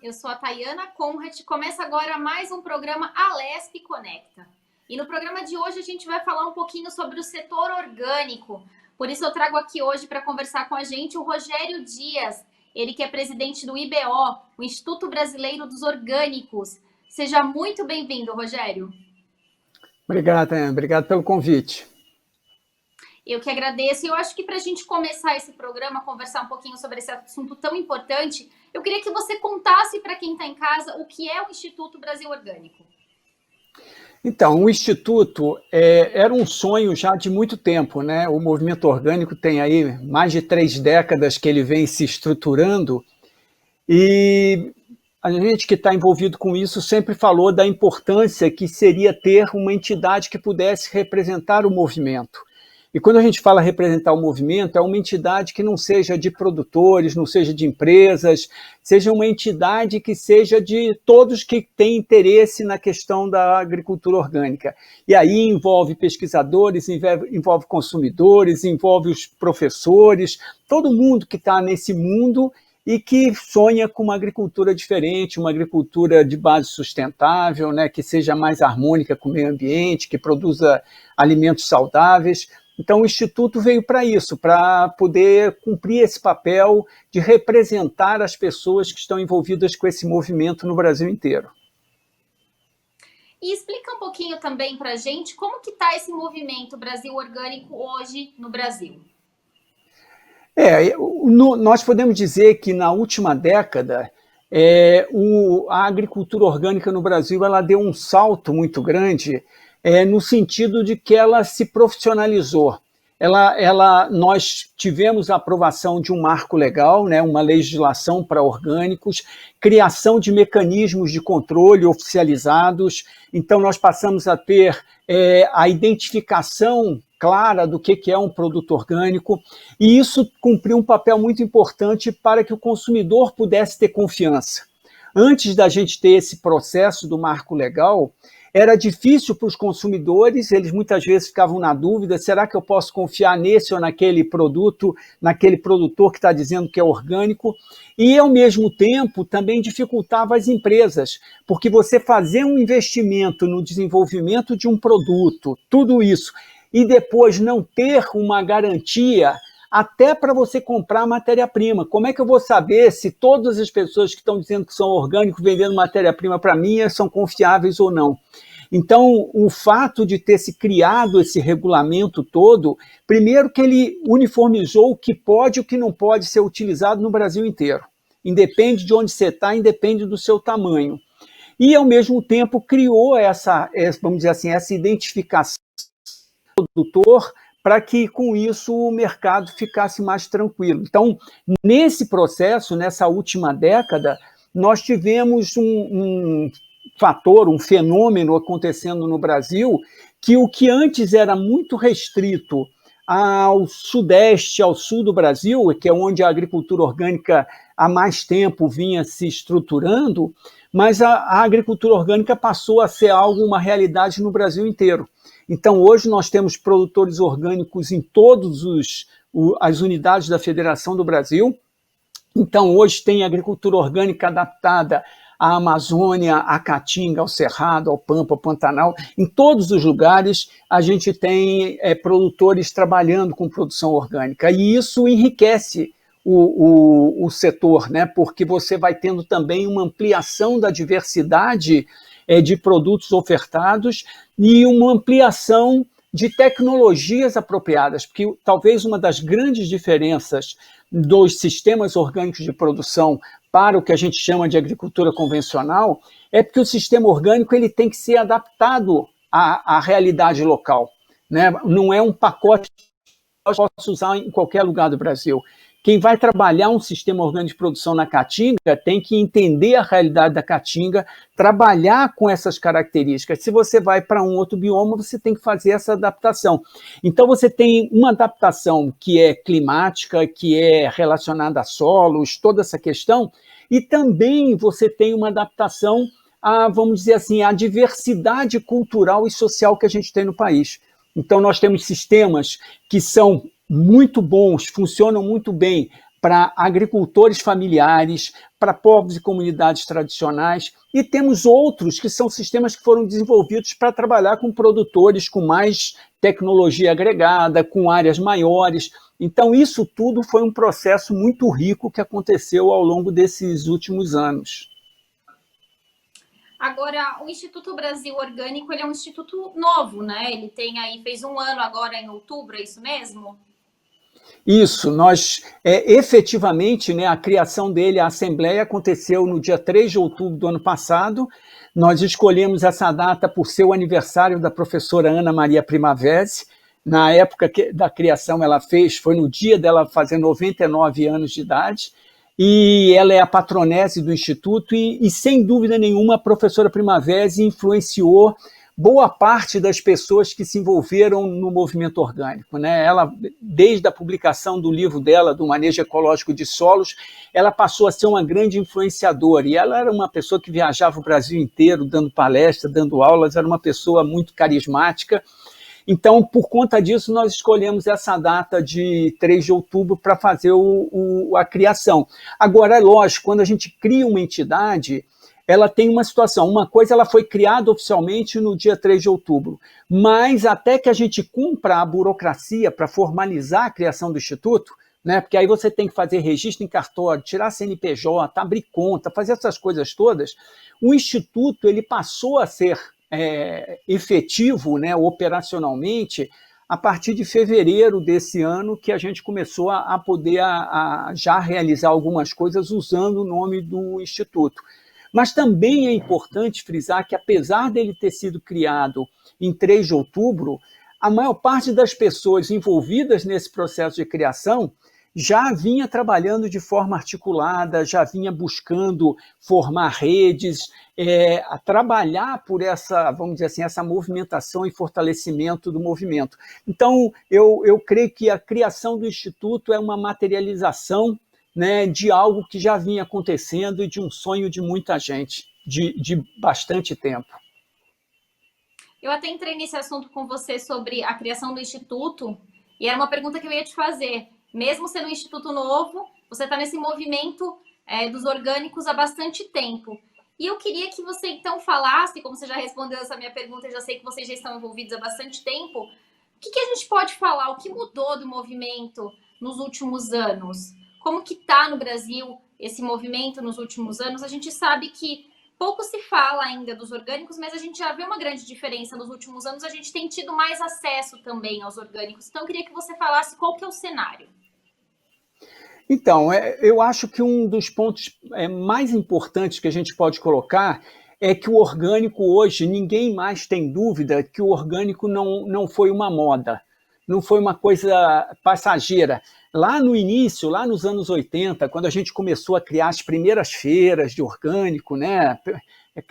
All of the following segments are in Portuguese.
eu sou a Tayana Conrad. Começa agora mais um programa Alesp Conecta. E no programa de hoje a gente vai falar um pouquinho sobre o setor orgânico. Por isso eu trago aqui hoje para conversar com a gente o Rogério Dias, ele que é presidente do IBO, o Instituto Brasileiro dos Orgânicos. Seja muito bem-vindo, Rogério. Obrigado, Tayana. Obrigado pelo convite. Eu que agradeço. E eu acho que para a gente começar esse programa, conversar um pouquinho sobre esse assunto tão importante, eu queria que você contasse para quem está em casa o que é o Instituto Brasil Orgânico. Então, o Instituto era um sonho já de muito tempo, né? O movimento orgânico tem aí mais de 3 décadas que ele vem se estruturando e a gente que está envolvido com isso sempre falou da importância que seria ter uma entidade que pudesse representar o movimento. E quando a gente fala representar o movimento, é uma entidade que não seja de produtores, não seja de empresas, seja uma entidade que seja de todos que têm interesse na questão da agricultura orgânica. E aí envolve pesquisadores, envolve consumidores, envolve os professores, todo mundo que está nesse mundo e que sonha com uma agricultura diferente, uma agricultura de base sustentável, né, que seja mais harmônica com o meio ambiente, que produza alimentos saudáveis. Então, o Instituto veio para isso, para poder cumprir esse papel de representar as pessoas que estão envolvidas com esse movimento no Brasil inteiro. E explica um pouquinho também para a gente como que está esse movimento Brasil Orgânico hoje no Brasil. Nós podemos dizer que na última década, a agricultura orgânica no Brasil ela deu um salto muito grande, no sentido de que ela se profissionalizou. Nós tivemos a aprovação de um marco legal, né, uma legislação para orgânicos, criação de mecanismos de controle oficializados, então nós passamos a ter a identificação clara do que é um produto orgânico, e isso cumpriu um papel muito importante para que o consumidor pudesse ter confiança. Antes da gente ter esse processo do marco legal, era difícil para os consumidores, eles muitas vezes ficavam na dúvida, será que eu posso confiar nesse ou naquele produto, naquele produtor que está dizendo que é orgânico? E, ao mesmo tempo, também dificultava as empresas, porque você fazer um investimento no desenvolvimento de um produto, tudo isso, e depois não ter uma garantia até para você comprar matéria-prima. Como é que eu vou saber se todas as pessoas que estão dizendo que são orgânicos vendendo matéria-prima para mim são confiáveis ou não? Então, o fato de ter se criado esse regulamento todo, primeiro que ele uniformizou o que pode e o que não pode ser utilizado no Brasil inteiro. Independe de onde você está, independe do seu tamanho. E, ao mesmo tempo, criou vamos dizer assim, essa identificação do produtor para que, com isso, o mercado ficasse mais tranquilo. Então, nesse processo, nessa última década, nós tivemos um fator, um fenômeno acontecendo no Brasil, que o que antes era muito restrito ao sudeste, ao sul do Brasil, que é onde a agricultura orgânica há mais tempo vinha se estruturando, mas a agricultura orgânica passou a ser uma realidade no Brasil inteiro. Então, hoje nós temos produtores orgânicos em todas as unidades da Federação do Brasil. Então, hoje tem agricultura orgânica adaptada à Amazônia, à Caatinga, ao Cerrado, ao Pampa, ao Pantanal. Em todos os lugares, a gente tem produtores trabalhando com produção orgânica. E isso enriquece o setor, né? Porque você vai tendo também uma ampliação da diversidade de produtos ofertados e uma ampliação de tecnologias apropriadas, porque talvez uma das grandes diferenças dos sistemas orgânicos de produção para o que a gente chama de agricultura convencional é porque o sistema orgânico ele tem que ser adaptado à realidade local, né? Não é um pacote que eu posso usar em qualquer lugar do Brasil. Quem vai trabalhar um sistema orgânico de produção na Caatinga tem que entender a realidade da Caatinga, trabalhar com essas características. Se você vai para um outro bioma, você tem que fazer essa adaptação. Então, você tem uma adaptação que é climática, que é relacionada a solos, toda essa questão, e também você tem uma adaptação vamos dizer assim, à diversidade cultural e social que a gente tem no país. Então, nós temos sistemas que são muito bons, funcionam muito bem para agricultores familiares, para povos e comunidades tradicionais, e temos outros que são sistemas que foram desenvolvidos para trabalhar com produtores com mais tecnologia agregada, com áreas maiores. Então, isso tudo foi um processo muito rico que aconteceu ao longo desses últimos anos. Agora, o Instituto Brasil Orgânico, ele é um instituto novo, né? Ele fez um ano agora em outubro, é isso mesmo? Isso, nós, efetivamente, né, a criação dele, a assembleia, aconteceu no dia 3 de outubro do ano passado. Nós escolhemos essa data por ser o aniversário da professora Ana Maria Primavesi. Na época da criação foi no dia dela fazer 99 anos de idade, e ela é a patronese do Instituto, e sem dúvida nenhuma, a professora Primavesi influenciou boa parte das pessoas que se envolveram no movimento orgânico, né? Ela, desde a publicação do livro dela, do Manejo Ecológico de Solos, ela passou a ser uma grande influenciadora, e ela era uma pessoa que viajava o Brasil inteiro, dando palestras, dando aulas, era uma pessoa muito carismática. Então, por conta disso, nós escolhemos essa data de 3 de outubro para fazer a criação. Agora, é lógico, quando a gente cria uma entidade, ela tem uma situação. Uma coisa, ela foi criada oficialmente no dia 3 de outubro, mas até que a gente cumpra a burocracia para formalizar a criação do Instituto, né, porque aí você tem que fazer registro em cartório, tirar CNPJ, abrir conta, fazer essas coisas todas, o Instituto ele passou a ser efetivo, né, operacionalmente, a partir de fevereiro desse ano, que a gente começou a poder já realizar algumas coisas usando o nome do Instituto. Mas também é importante frisar que, apesar dele ter sido criado em 3 de outubro, a maior parte das pessoas envolvidas nesse processo de criação já vinha trabalhando de forma articulada, já vinha buscando formar redes, a trabalhar por essa, vamos dizer assim, essa movimentação e fortalecimento do movimento. Então, eu creio que a criação do Instituto é uma materialização, né, de algo que já vinha acontecendo e de um sonho de muita gente, de bastante tempo. Eu até entrei nesse assunto com você sobre a criação do Instituto, e era uma pergunta que eu ia te fazer. Mesmo sendo um instituto novo, você está nesse movimento dos orgânicos há bastante tempo. E eu queria que você, então, falasse, como você já respondeu essa minha pergunta, eu já sei que vocês já estão envolvidos há bastante tempo, o que a gente pode falar, o que mudou do movimento nos últimos anos? Como que está no Brasil esse movimento nos últimos anos? A gente sabe que pouco se fala ainda dos orgânicos, mas a gente já vê uma grande diferença nos últimos anos. A gente tem tido mais acesso também aos orgânicos. Então, eu queria que você falasse qual que é o cenário. Então, eu acho que um dos pontos mais importantes que a gente pode colocar é que o orgânico hoje, ninguém mais tem dúvida que o orgânico não foi uma moda, não foi uma coisa passageira. Lá no início, lá nos anos 80, quando a gente começou a criar as primeiras feiras de orgânico, né,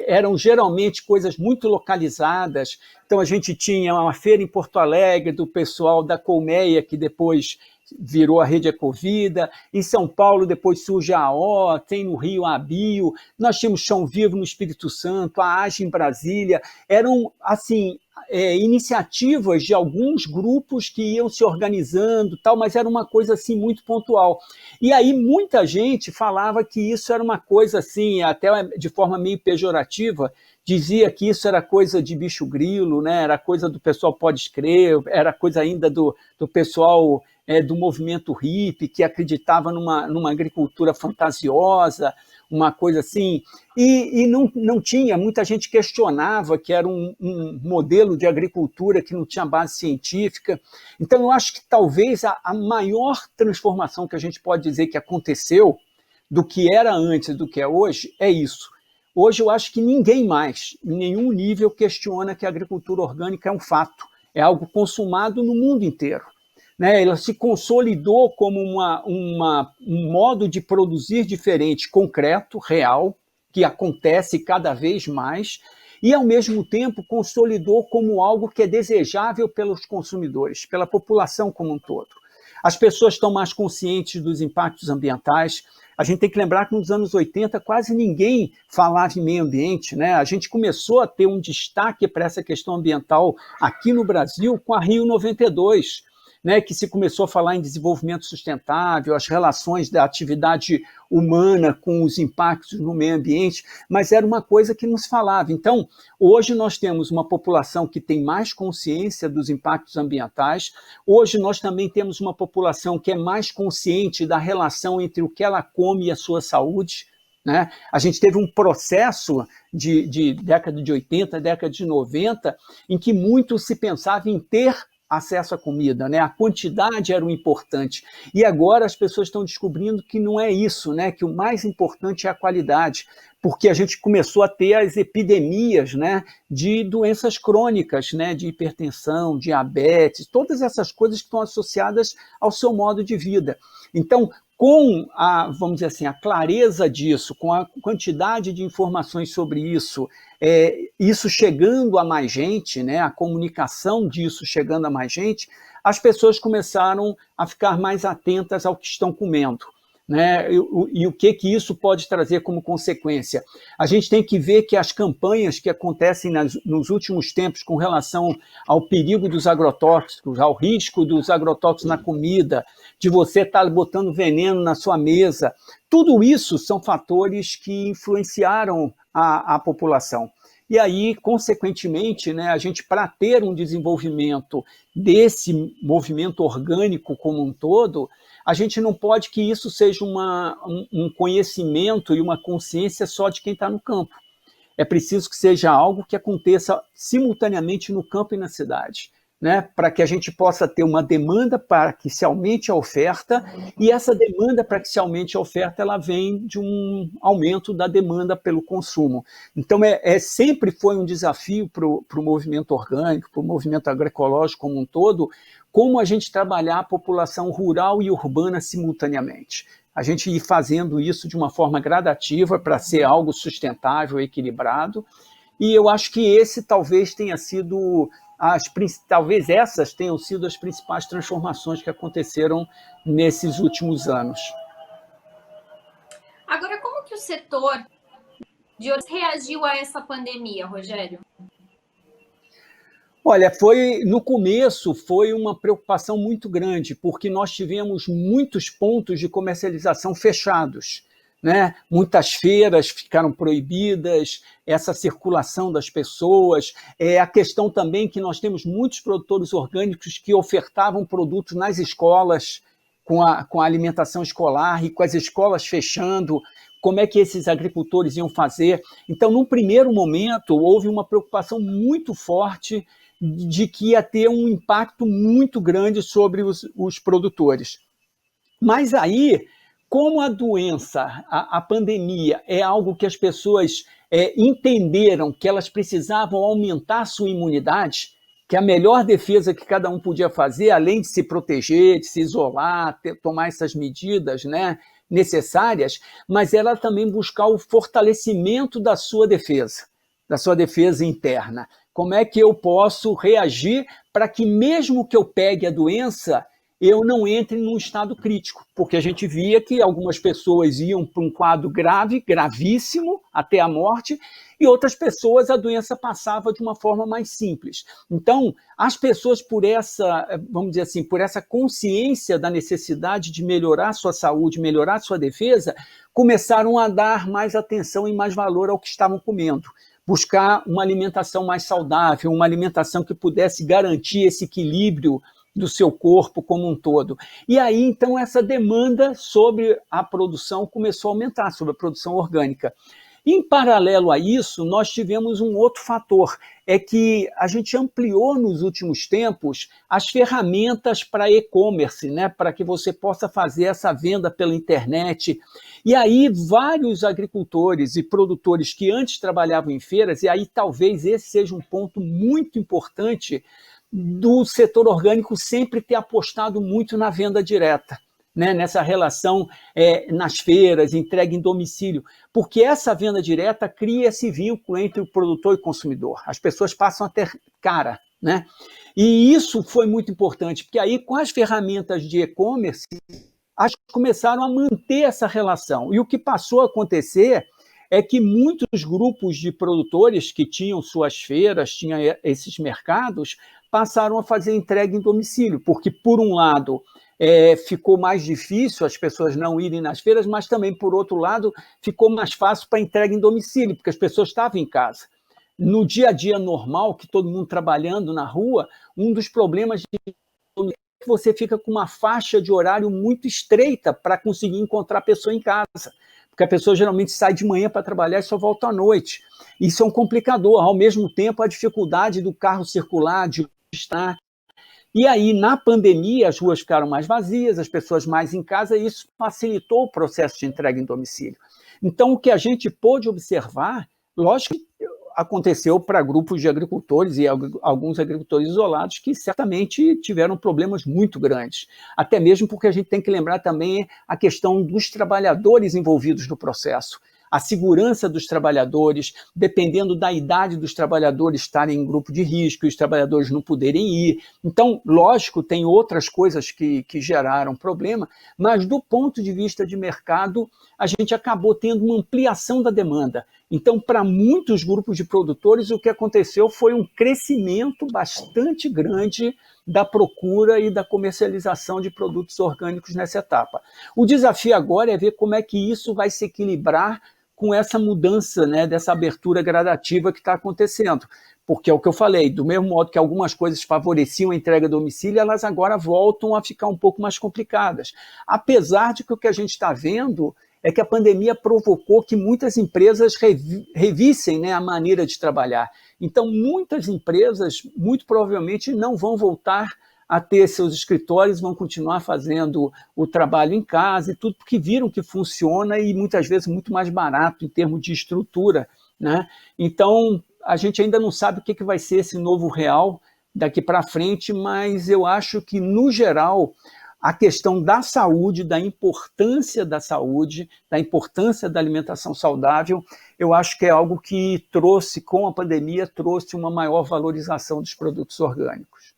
eram geralmente coisas muito localizadas. Então, a gente tinha uma feira em Porto Alegre do pessoal da Colmeia, que depois virou a Rede Ecovida. Em São Paulo, depois surge a AO, tem no Rio a Bio, nós tínhamos Chão Vivo no Espírito Santo, a AGE em Brasília. Eram, assim, iniciativas de alguns grupos que iam se organizando, tal, mas era uma coisa assim muito pontual. E aí muita gente falava que isso era uma coisa assim, até de forma meio pejorativa, dizia que isso era coisa de bicho grilo, né? Era coisa do pessoal pode escrever, era coisa ainda do pessoal do movimento hippie, que acreditava numa agricultura fantasiosa, uma coisa assim, e não tinha, muita gente questionava que era um modelo de agricultura que não tinha base científica. Então, eu acho que talvez a maior transformação que a gente pode dizer que aconteceu do que era antes do que é hoje, é isso. Hoje eu acho que ninguém mais, em nenhum nível, questiona que a agricultura orgânica é um fato, é algo consumado no mundo inteiro. Né, ela se consolidou como um modo de produzir diferente, concreto, real, que acontece cada vez mais, e, ao mesmo tempo, consolidou como algo que é desejável pelos consumidores, pela população como um todo. As pessoas estão mais conscientes dos impactos ambientais. A gente tem que lembrar que nos anos 80 quase ninguém falava em meio ambiente, né? A gente começou a ter um destaque para essa questão ambiental aqui no Brasil com a Rio 92, né, que se começou a falar em desenvolvimento sustentável, as relações da atividade humana com os impactos no meio ambiente, mas era uma coisa que não se falava. Então, hoje nós temos uma população que tem mais consciência dos impactos ambientais, hoje nós também temos uma população que é mais consciente da relação entre o que ela come e a sua saúde, né? A gente teve um processo de década de 80, década de 90, em que muito se pensava em ter acesso à comida, né? A quantidade era o importante. E agora as pessoas estão descobrindo que não é isso, né? Que o mais importante é a qualidade, porque a gente começou a ter as epidemias, né, de doenças crônicas, né, de hipertensão, diabetes, todas essas coisas que estão associadas ao seu modo de vida. Então, com a, vamos dizer assim, a clareza disso, com a quantidade de informações sobre isso, isso chegando a mais gente, né, a comunicação disso chegando a mais gente, as pessoas começaram a ficar mais atentas ao que estão comendo, né, e o que isso pode trazer como consequência. A gente tem que ver que as campanhas que acontecem nos últimos tempos com relação ao perigo dos agrotóxicos, ao risco dos agrotóxicos na comida, de você estar botando veneno na sua mesa, tudo isso são fatores que influenciaram a população. E aí, consequentemente, né, a gente, para ter um desenvolvimento desse movimento orgânico como um todo, a gente não pode que isso seja um conhecimento e uma consciência só de quem está no campo. É preciso que seja algo que aconteça simultaneamente no campo e na cidade, né, para que a gente possa ter uma demanda para que se aumente a oferta, e essa demanda para que se aumente a oferta, ela vem de um aumento da demanda pelo consumo. Então, sempre foi um desafio para o movimento orgânico, para o movimento agroecológico como um todo, como a gente trabalhar a população rural e urbana simultaneamente. A gente ir fazendo isso de uma forma gradativa para ser algo sustentável, equilibrado, e eu acho que esse talvez tenha sido... talvez essas tenham sido as principais transformações que aconteceram nesses últimos anos. Agora, como que o setor de reagiu a essa pandemia, Rogério? Olha, no começo foi uma preocupação muito grande, porque nós tivemos muitos pontos de comercialização fechados, né? Muitas feiras ficaram proibidas, essa circulação das pessoas, a questão também que nós temos muitos produtores orgânicos que ofertavam produtos nas escolas, com a alimentação escolar, e com as escolas fechando, como é que esses agricultores iam fazer? Então, num primeiro momento, houve uma preocupação muito forte de que ia ter um impacto muito grande sobre os produtores. Mas aí, como a doença, a pandemia, é algo que as pessoas entenderam que elas precisavam aumentar a sua imunidade, que a melhor defesa que cada um podia fazer, além de se proteger, de se isolar, tomar essas medidas, né, necessárias, mas era também buscar o fortalecimento da sua defesa interna. Como é que eu posso reagir para que, mesmo que eu pegue a doença, eu não entre num estado crítico? Porque a gente via que algumas pessoas iam para um quadro grave, gravíssimo, até a morte, e outras pessoas a doença passava de uma forma mais simples. Então, as pessoas, por essa, vamos dizer assim, por essa consciência da necessidade de melhorar sua saúde, melhorar sua defesa, começaram a dar mais atenção e mais valor ao que estavam comendo. Buscar uma alimentação mais saudável, uma alimentação que pudesse garantir esse equilíbrio do seu corpo como um todo. E aí, então, essa demanda sobre a produção começou a aumentar, sobre a produção orgânica. Em paralelo a isso, nós tivemos um outro fator, é que a gente ampliou nos últimos tempos as ferramentas para e-commerce, né, para que você possa fazer essa venda pela internet. E aí vários agricultores e produtores que antes trabalhavam em feiras, e aí talvez esse seja um ponto muito importante do setor orgânico sempre ter apostado muito na venda direta, né, nessa relação nas feiras, entrega em domicílio, porque essa venda direta cria esse vínculo entre o produtor e o consumidor. As pessoas passam a ter cara, né? E isso foi muito importante, porque aí com as ferramentas de e-commerce, começaram a manter essa relação. E o que passou a acontecer é que muitos grupos de produtores que tinham suas feiras, tinham esses mercados, passaram a fazer entrega em domicílio, porque, por um lado, ficou mais difícil as pessoas não irem nas feiras, mas também, por outro lado, ficou mais fácil para entrega em domicílio, porque as pessoas estavam em casa. No dia a dia normal, que todo mundo trabalhando na rua, um dos problemas é que você fica com uma faixa de horário muito estreita para conseguir encontrar a pessoa em casa, porque a pessoa geralmente sai de manhã para trabalhar e só volta à noite. Isso é um complicador. Ao mesmo tempo, a dificuldade do carro circular, de estar. E aí, na pandemia, as ruas ficaram mais vazias, as pessoas mais em casa, e isso facilitou o processo de entrega em domicílio. Então, o que a gente pôde observar, lógico que aconteceu para grupos de agricultores e alguns agricultores isolados que certamente tiveram problemas muito grandes. Até mesmo porque a gente tem que lembrar também a questão dos trabalhadores envolvidos no processo. A segurança dos trabalhadores, dependendo da idade dos trabalhadores estarem em grupo de risco e os trabalhadores não poderem ir. Então, lógico, tem outras coisas que geraram problema, mas do ponto de vista de mercado, a gente acabou tendo uma ampliação da demanda. Então, para muitos grupos de produtores, o que aconteceu foi um crescimento bastante grande da procura e da comercialização de produtos orgânicos nessa etapa. O desafio agora é ver como é que isso vai se equilibrar com essa mudança, né, dessa abertura gradativa que está acontecendo. Porque é o que eu falei, do mesmo modo que algumas coisas favoreciam a entrega a domicílio, elas agora voltam a ficar um pouco mais complicadas. Apesar de que o que a gente está vendo é que a pandemia provocou que muitas empresas revissem, né, a maneira de trabalhar. Então, muitas empresas, muito provavelmente, não vão voltar a ter seus escritórios, vão continuar fazendo o trabalho em casa e tudo, porque viram que funciona e muitas vezes muito mais barato em termos de estrutura, né? Então, a gente ainda não sabe o que vai ser esse novo real daqui para frente, mas eu acho que, no geral, a questão da saúde, da importância da alimentação saudável, eu acho que é algo que trouxe, com a pandemia, trouxe uma maior valorização dos produtos orgânicos.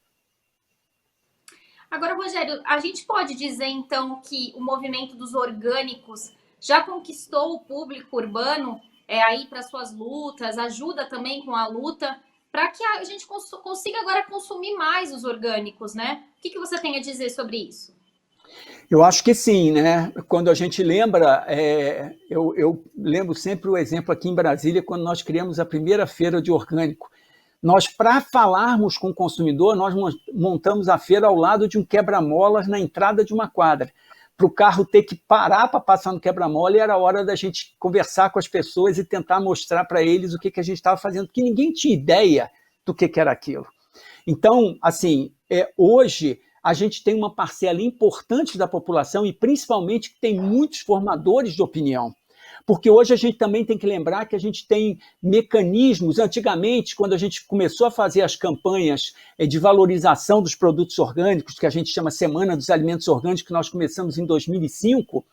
Agora, Rogério, a gente pode dizer, então, que o movimento dos orgânicos já conquistou o público urbano aí para suas lutas, ajuda também com a luta, para que a gente consiga agora consumir mais os orgânicos, né? O que você tem a dizer sobre isso? Eu acho que sim, né? Quando a gente lembra, eu lembro sempre o exemplo aqui em Brasília, quando nós criamos a primeira feira de orgânico. Nós, para falarmos com o consumidor, nós montamos a feira ao lado de um quebra-molas na entrada de uma quadra. Para o carro ter que parar para passar no quebra-mola, e era hora da gente conversar com as pessoas e tentar mostrar para eles o que a gente estava fazendo, porque ninguém tinha ideia do que era aquilo. Então, assim, hoje a gente tem uma parcela importante da população e principalmente que tem muitos formadores de opinião. Porque hoje a gente também tem que lembrar que a gente tem mecanismos. Antigamente, quando a gente começou a fazer as campanhas de valorização dos produtos orgânicos, que a gente chama Semana dos Alimentos Orgânicos, que nós começamos em 2005,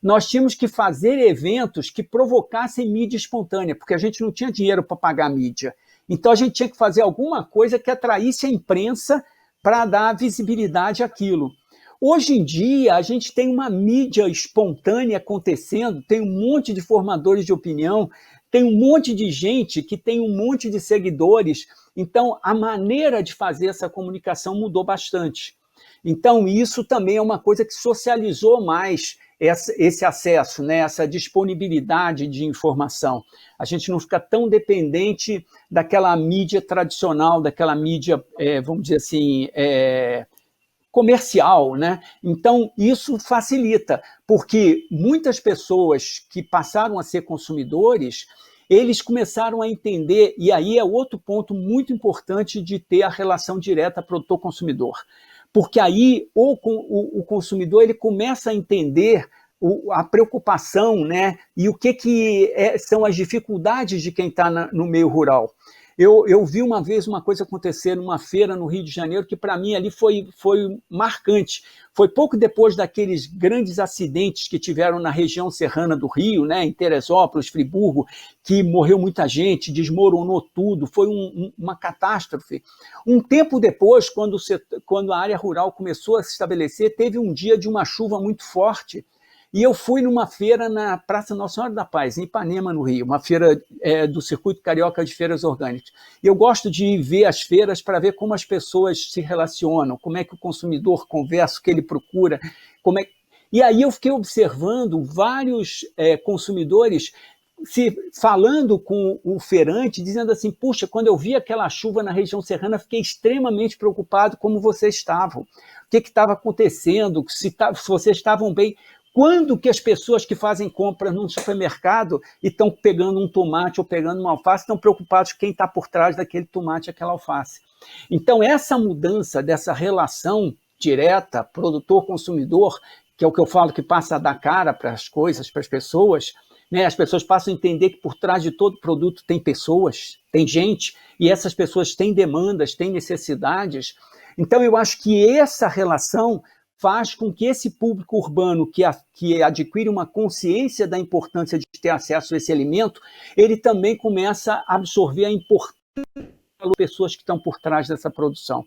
nós tínhamos que fazer eventos que provocassem mídia espontânea, porque a gente não tinha dinheiro para pagar mídia. Então a gente tinha que fazer alguma coisa que atraísse a imprensa para dar visibilidade àquilo. Hoje em dia, a gente tem uma mídia espontânea acontecendo, tem um monte de formadores de opinião, tem um monte de gente que tem um monte de seguidores, então a maneira de fazer essa comunicação mudou bastante. Então isso também é uma coisa que socializou mais esse acesso, né, essa disponibilidade de informação. A gente não fica tão dependente daquela mídia tradicional, daquela mídia, vamos dizer assim, comercial, né? Então, isso facilita, porque muitas pessoas que passaram a ser consumidores, eles começaram a entender, e aí é outro ponto muito importante de ter a relação direta produtor-consumidor, porque aí o consumidor ele começa a entender a preocupação, né? E o que são as dificuldades de quem está no meio rural. Eu vi uma vez uma coisa acontecer numa feira no Rio de Janeiro que para mim ali foi marcante. Foi pouco depois daqueles grandes acidentes que tiveram na região serrana do Rio, né, em Teresópolis, Friburgo, que morreu muita gente, desmoronou tudo, foi uma catástrofe. Um tempo depois, quando a área rural começou a se estabelecer, teve um dia de uma chuva muito forte E eu fui numa feira na Praça Nossa Senhora da Paz, em Ipanema, no Rio, uma feira do Circuito Carioca de Feiras Orgânicas. E eu gosto de ver as feiras para ver como as pessoas se relacionam, como é que o consumidor conversa, o que ele procura, como é. E aí eu fiquei observando vários consumidores falando com o feirante, dizendo assim, puxa, quando eu vi aquela chuva na região serrana, fiquei extremamente preocupado como vocês estavam, o que estava acontecendo, se vocês estavam bem. Quando que as pessoas que fazem compras num supermercado e estão pegando um tomate ou pegando uma alface, estão preocupados com quem está por trás daquele tomate, aquela alface? Então, essa mudança dessa relação direta, produtor-consumidor, que é o que eu falo que passa a dar cara para as coisas, para as pessoas, né? As pessoas passam a entender que por trás de todo produto tem pessoas, tem gente, e essas pessoas têm demandas, têm necessidades. Então, eu acho que essa relação faz com que esse público urbano que adquire uma consciência da importância de ter acesso a esse alimento, ele também começa a absorver a importância das pessoas que estão por trás dessa produção.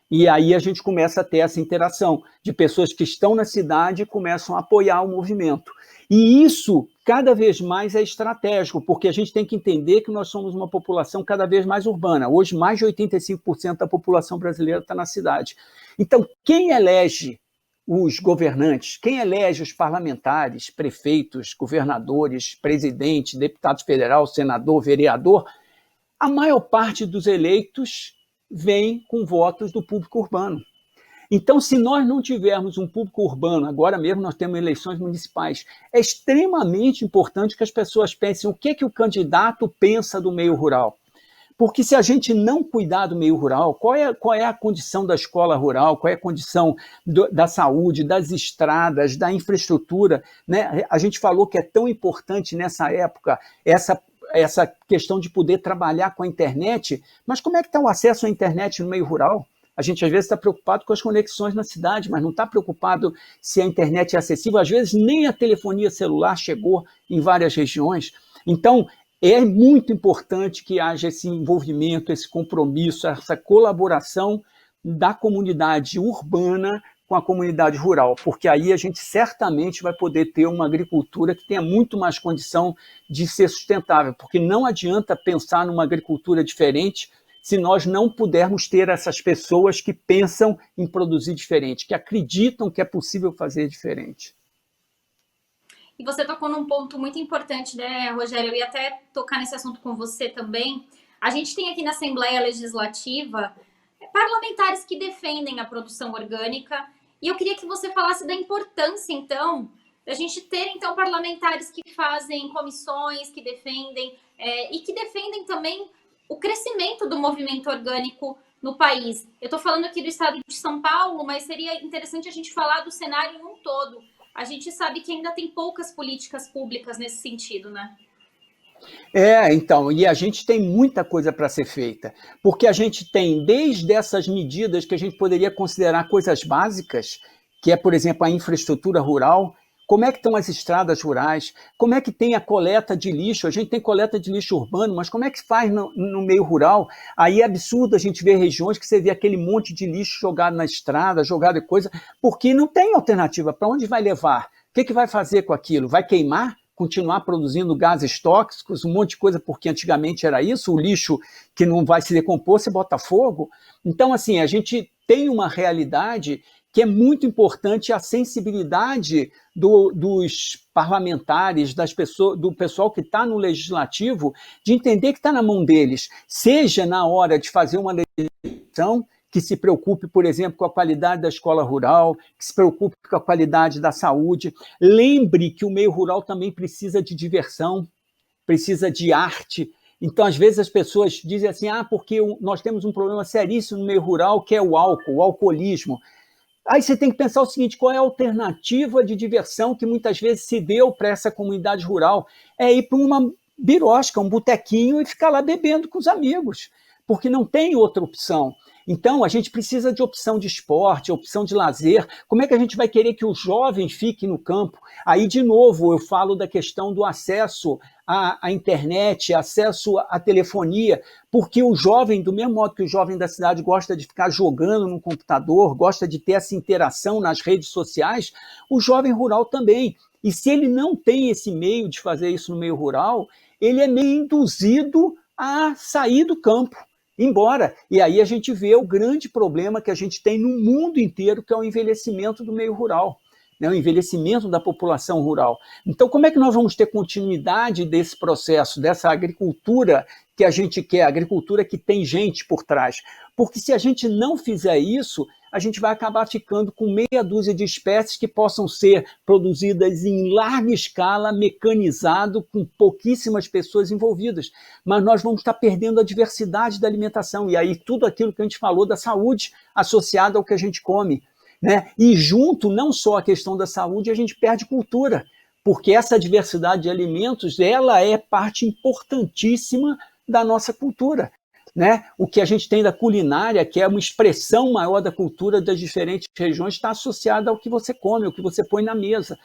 E aí a gente começa a ter essa interação de pessoas que estão na cidade e começam a apoiar o movimento. E isso, cada vez mais, é estratégico, porque a gente tem que entender que nós somos uma população cada vez mais urbana. Hoje, mais de 85% da população brasileira está na cidade. Então, quem elege os governantes, quem elege os parlamentares, prefeitos, governadores, presidente, deputado federal, senador, vereador, a maior parte dos eleitos vem com votos do público urbano. Então, se nós não tivermos um público urbano, agora mesmo nós temos eleições municipais, é extremamente importante que as pessoas pensem o que o candidato pensa do meio rural. Porque se a gente não cuidar do meio rural, qual é a condição da escola rural, qual é a condição da saúde, das estradas, da infraestrutura, né? A gente falou que é tão importante nessa época essa questão de poder trabalhar com a internet, mas como é que está o acesso à internet no meio rural? A gente às vezes está preocupado com as conexões na cidade, mas não está preocupado se a internet é acessível. Às vezes nem a telefonia celular chegou em várias regiões. Então, é muito importante que haja esse envolvimento, esse compromisso, essa colaboração da comunidade urbana com a comunidade rural, porque aí a gente certamente vai poder ter uma agricultura que tenha muito mais condição de ser sustentável, porque não adianta pensar numa agricultura diferente se nós não pudermos ter essas pessoas que pensam em produzir diferente, que acreditam que é possível fazer diferente. E você tocou num ponto muito importante, né, Rogério? Eu ia até tocar nesse assunto com você também. A gente tem aqui na Assembleia Legislativa parlamentares que defendem a produção orgânica, e eu queria que você falasse da importância, então, da gente ter, então, parlamentares que fazem comissões, que defendem, e que defendem também o crescimento do movimento orgânico no país. Eu estou falando aqui do estado de São Paulo, mas seria interessante a gente falar do cenário num todo. A gente sabe que ainda tem poucas políticas públicas nesse sentido, né? Então, e a gente tem muita coisa para ser feita, porque a gente tem desde essas medidas que a gente poderia considerar coisas básicas, que é, por exemplo, a infraestrutura rural. Como é que estão as estradas rurais? Como é que tem a coleta de lixo? A gente tem coleta de lixo urbano, mas como é que faz no meio rural? Aí é absurdo a gente ver regiões que você vê aquele monte de lixo jogado na estrada, jogado em coisa, porque não tem alternativa. Para onde vai levar? O que vai fazer com aquilo? Vai queimar? Continuar produzindo gases tóxicos, um monte de coisa, porque antigamente era isso, o lixo que não vai se decompor, você bota fogo. Então, assim, a gente tem uma realidade que é muito importante, a sensibilidade dos parlamentares, das pessoas, do pessoal que está no legislativo, de entender que está na mão deles, seja na hora de fazer uma legislação que se preocupe, por exemplo, com a qualidade da escola rural, que se preocupe com a qualidade da saúde. Lembre que o meio rural também precisa de diversão, precisa de arte. Então, às vezes, as pessoas dizem assim, porque nós temos um problema seríssimo no meio rural, que é o álcool, o alcoolismo. Aí você tem que pensar o seguinte, qual é a alternativa de diversão que muitas vezes se deu para essa comunidade rural? É ir para uma birosca, um botequinho e ficar lá bebendo com os amigos, porque não tem outra opção. Então, a gente precisa de opção de esporte, opção de lazer. Como é que a gente vai querer que o jovem fique no campo? Aí, de novo, eu falo da questão do acesso à internet, acesso à telefonia, porque o jovem, do mesmo modo que o jovem da cidade gosta de ficar jogando no computador, gosta de ter essa interação nas redes sociais, o jovem rural também. E se ele não tem esse meio de fazer isso no meio rural, ele é meio induzido a sair do campo, embora. E aí a gente vê o grande problema que a gente tem no mundo inteiro, que é o envelhecimento do meio rural, né, o envelhecimento da população rural. Então, como é que nós vamos ter continuidade desse processo, dessa agricultura que a gente quer, agricultura que tem gente por trás? Porque se a gente não fizer isso, a gente vai acabar ficando com meia dúzia de espécies que possam ser produzidas em larga escala, mecanizado, com pouquíssimas pessoas envolvidas. Mas nós vamos estar perdendo a diversidade da alimentação, e aí tudo aquilo que a gente falou da saúde associada ao que a gente come, né? E junto, não só a questão da saúde, a gente perde cultura, porque essa diversidade de alimentos, ela é parte importantíssima da nossa cultura, né? O que a gente tem da culinária, que é uma expressão maior da cultura das diferentes regiões, está associada ao que você come, ao que você põe na mesa.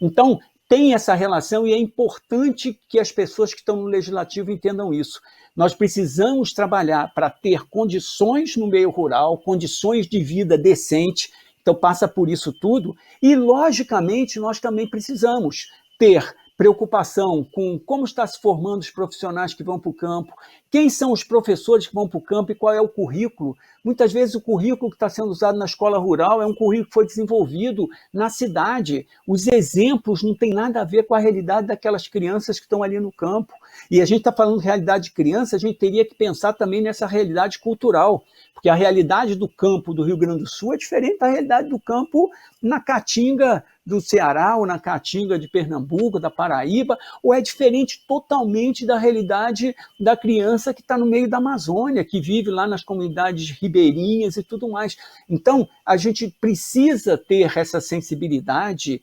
Então, tem essa relação e é importante que as pessoas que estão no legislativo entendam isso. Nós precisamos trabalhar para ter condições no meio rural, condições de vida decente, então passa por isso tudo, e logicamente nós também precisamos ter preocupação com como está se formando os profissionais que vão para o campo, quem são os professores que vão para o campo e qual é o currículo. Muitas vezes o currículo que está sendo usado na escola rural é um currículo que foi desenvolvido na cidade. Os exemplos não têm nada a ver com a realidade daquelas crianças que estão ali no campo. E a gente está falando de realidade de criança, a gente teria que pensar também nessa realidade cultural, porque a realidade do campo do Rio Grande do Sul é diferente da realidade do campo na Caatinga do Ceará, ou na Caatinga de Pernambuco, da Paraíba, ou é diferente totalmente da realidade da criança que está no meio da Amazônia, que vive lá nas comunidades ribeirinhas e tudo mais. Então, a gente precisa ter essa sensibilidade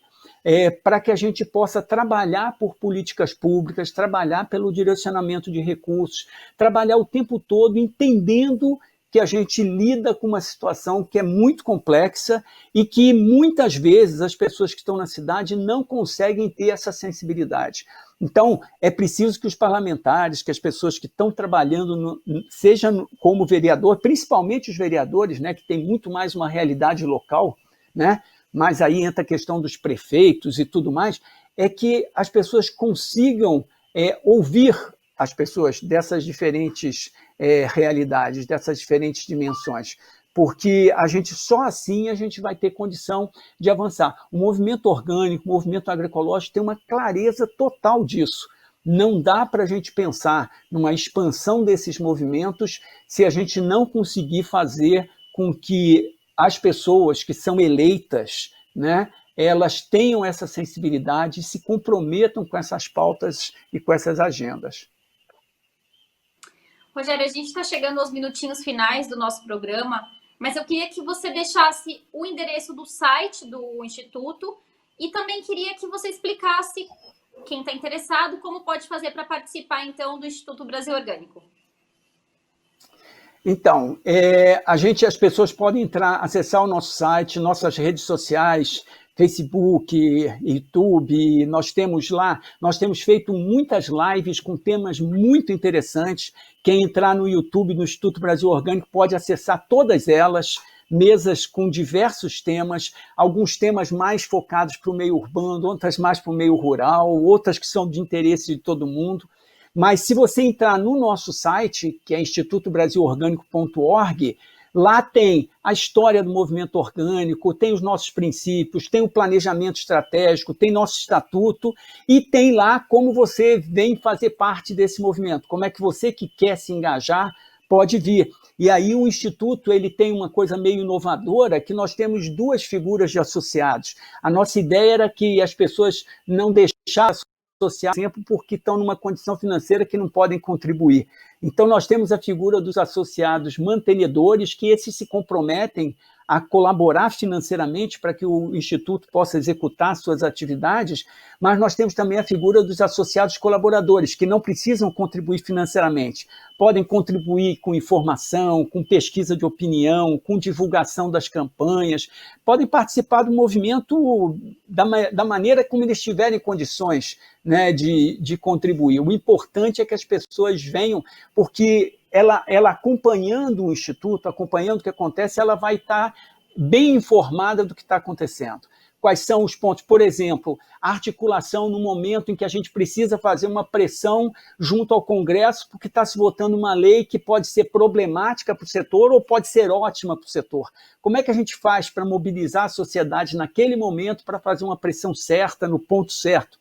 para que a gente possa trabalhar por políticas públicas, trabalhar pelo direcionamento de recursos, trabalhar o tempo todo entendendo que a gente lida com uma situação que é muito complexa e que muitas vezes as pessoas que estão na cidade não conseguem ter essa sensibilidade. Então, é preciso que os parlamentares, que as pessoas que estão trabalhando, seja como vereador, principalmente os vereadores, né, que tem muito mais uma realidade local, né, mas aí entra a questão dos prefeitos e tudo mais, é que as pessoas consigam ouvir as pessoas dessas diferentes realidades, dessas diferentes dimensões, porque só assim a gente vai ter condição de avançar. O movimento orgânico, o movimento agroecológico tem uma clareza total disso. Não dá para a gente pensar numa expansão desses movimentos se a gente não conseguir fazer com que as pessoas que são eleitas, né, elas tenham essa sensibilidade e se comprometam com essas pautas e com essas agendas. Rogério, a gente está chegando aos minutinhos finais do nosso programa, mas eu queria que você deixasse o endereço do site do Instituto e também queria que você explicasse, quem está interessado, como pode fazer para participar, então, do Instituto Brasil Orgânico. Então, as pessoas podem acessar o nosso site, nossas redes sociais, Facebook, YouTube, nós temos feito muitas lives com temas muito interessantes. Quem entrar no YouTube, no Instituto Brasil Orgânico, pode acessar todas elas, mesas com diversos temas, alguns temas mais focados para o meio urbano, outras mais para o meio rural, outras que são de interesse de todo mundo. Mas se você entrar no nosso site, que é institutobrasilorgânico.org, lá tem a história do movimento orgânico, tem os nossos princípios, tem o planejamento estratégico, tem nosso estatuto e tem lá como você vem fazer parte desse movimento, como é que você que quer se engajar pode vir. E aí o Instituto ele tem uma coisa meio inovadora, que nós temos 2 figuras de associados. A nossa ideia era que as pessoas não deixassem associar sempre porque estão numa condição financeira que não podem contribuir. Então, nós temos a figura dos associados mantenedores, que esses se comprometem a colaborar financeiramente para que o Instituto possa executar suas atividades, mas nós temos também a figura dos associados colaboradores, que não precisam contribuir financeiramente. Podem contribuir com informação, com pesquisa de opinião, com divulgação das campanhas, podem participar do movimento da maneira como eles tiverem condições, né, de contribuir. O importante é que as pessoas venham, porque ela acompanhando o Instituto, acompanhando o que acontece, ela vai estar bem informada do que está acontecendo. quais são os pontos. Por exemplo, a articulação no momento em que a gente precisa fazer uma pressão junto ao Congresso, porque está se votando uma lei que pode ser problemática para o setor ou pode ser ótima para o setor. Como é que a gente faz para mobilizar a sociedade naquele momento para fazer uma pressão certa, no ponto certo?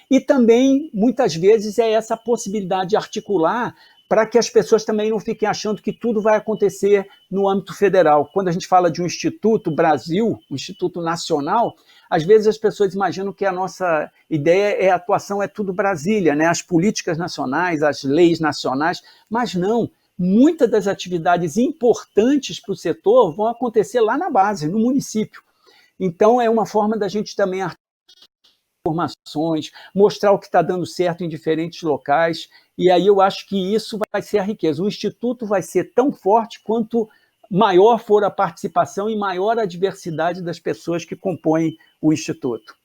E também, muitas vezes, é essa possibilidade de articular para que as pessoas também não fiquem achando que tudo vai acontecer no âmbito federal. Quando a gente fala de um Instituto Brasil, um Instituto Nacional, às vezes as pessoas imaginam que a nossa ideia a atuação é tudo Brasília, né? As políticas nacionais, as leis nacionais, mas não. Muitas das atividades importantes para o setor vão acontecer lá na base, no município. Então, é uma forma da gente também informações, mostrar o que está dando certo em diferentes locais, e aí eu acho que isso vai ser a riqueza. O Instituto vai ser tão forte quanto maior for a participação e maior a diversidade das pessoas que compõem o Instituto.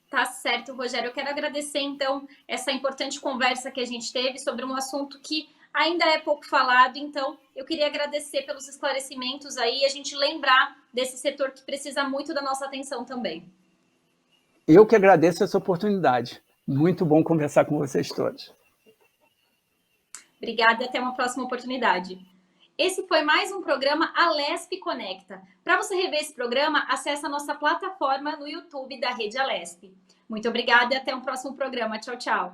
Tá certo, Rogério. Eu quero agradecer, então, essa importante conversa que a gente teve sobre um assunto que ainda é pouco falado, então eu queria agradecer pelos esclarecimentos aí, a gente lembrar desse setor que precisa muito da nossa atenção também. Eu que agradeço essa oportunidade. Muito bom conversar com vocês todos. Obrigada e até uma próxima oportunidade. Esse foi mais um programa Alesp Conecta. Para você rever esse programa, acesse a nossa plataforma no YouTube da Rede Alesp. Muito obrigada e até um próximo programa. Tchau, tchau.